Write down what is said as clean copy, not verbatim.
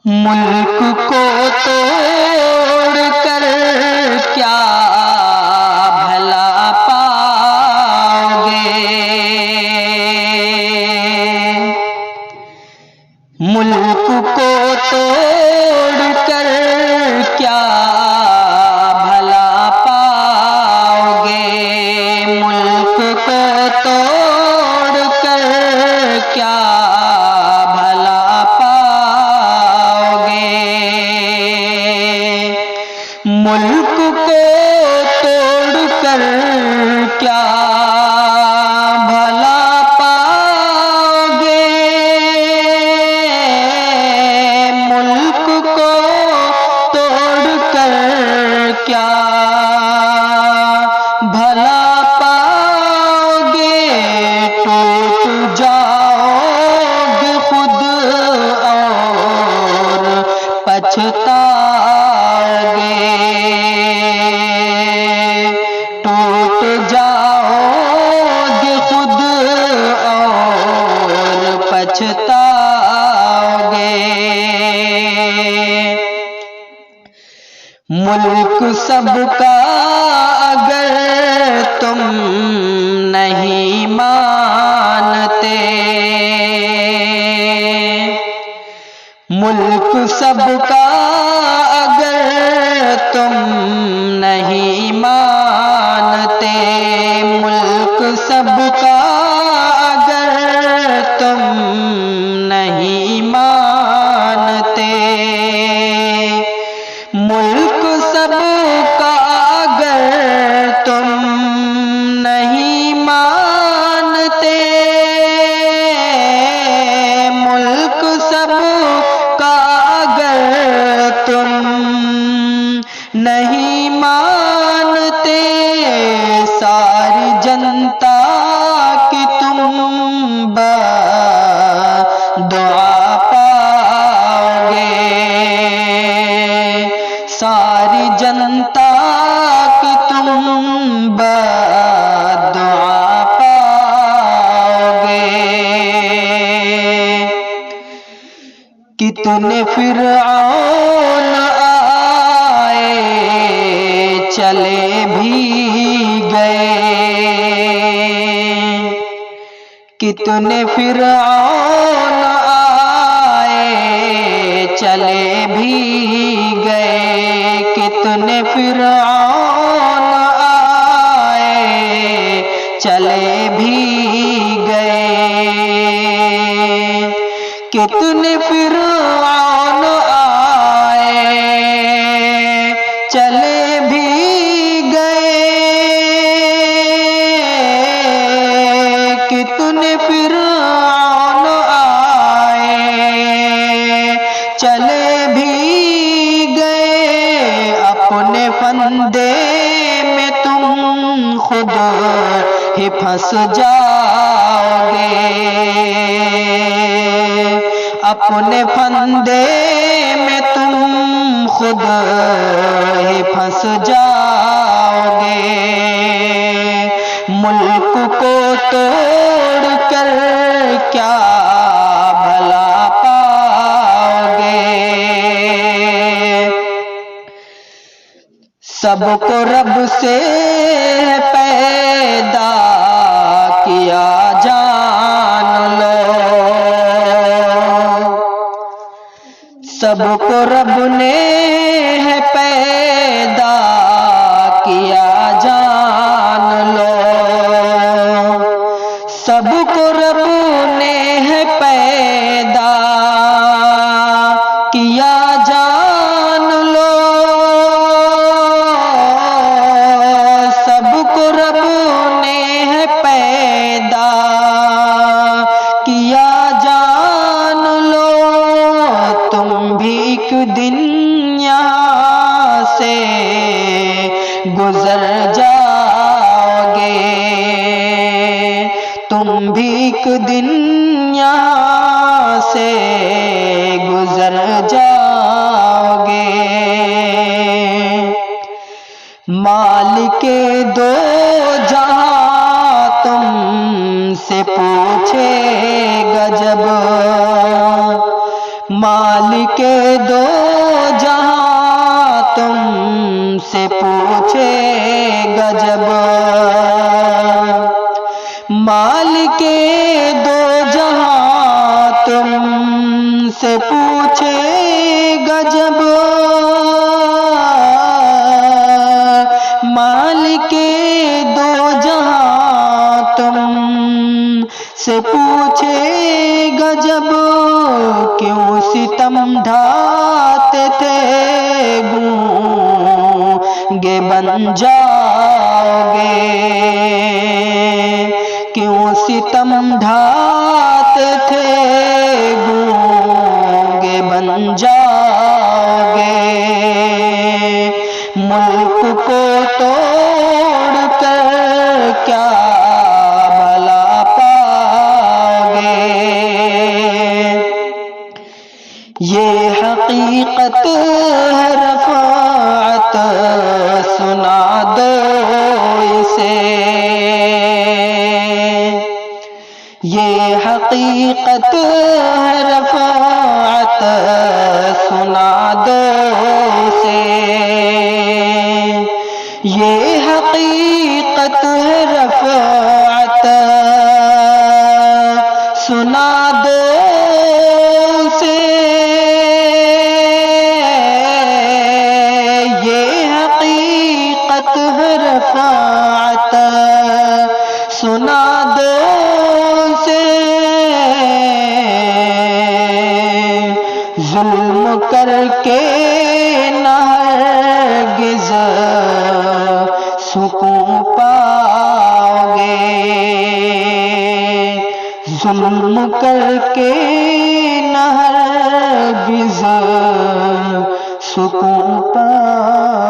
मुल्क को तोड़ कर क्या भला पाओगे। मुल्क को तोड़ कर क्या भला पाओगे। मुल्क को तोड़ कर क्या भला पाओगे। मुल्क को तोड़ कर क्या भला पाओगे। मुल्क को तोड़ कर क्या भला पाओगे। टूट जाओगे खुद और पछताओगे। टूट जाओगे खुद और पछताओगे। मुल्क सबका अगर तुम नहीं मानते। मुल्क सबका अगर तुम नहीं मानते। मुल्क सबका अगर तुम नहीं मानते। मुल्क सबका अगर तुम नहीं मानते। मुल्क सबका अगर तुम नहीं मानते। सारी जनता की तुम दुआ पाओगे। सारी जनता की तुम दुआ पाओगे। कितने फिरऔन आए चले भी गए। कितने फिरऔन आए चले भी गए। कितने फिरऔन आए चले भी गए। कितने फिरऔन आए चले भी गए। कितने फिरऔन आए चले भी गए। अपने फंदे में तुम खुद ही फंस जाओगे। अपने फंदे में तुम खुद ही फंस जाओगे। मुल्क को तोड़ कर क्या भला पाओगे। सबको रब से पैदा किया जान लो। सबको रब ने है पैदा किया जान लो। सबको रब ने है पैदा किया जान लो। सबको रब ने है पैदा किया जान लो। तुम भी एक दिन यहाँ से गुजर जाओगे। तुम भी एक दिन यहाँ से गुजर जाओगे। मालिके दो जहां तुमसे पूछेगा जब। मालिके दो जहां तुमसे पूछेगा जब, मालिके दो जहां तुमसे पूछेगा जब, मालिके दो जहां तुमसे पूछेगा जब, क्यों सितम ढाते थे गूंगे बन जाओगे, क्यों सितम ढाते थे गूंगे बन जाओगे, मुल्क को तोड़ कर क्या भला पाओगे, ये हकीकत है रफ़ाअत सुना दो इसे, ये हकीकत है रफ़ाअत सुना दो इसे, ये हकीकत है रफ़ाअत सुना दो से, ये हकीकत है रफ़ाअत सुना दो से, जुल्म करके न हरगिज़ सुकून पाओगे, जुल्म करके न हरगिज़ सुकून पाओगे।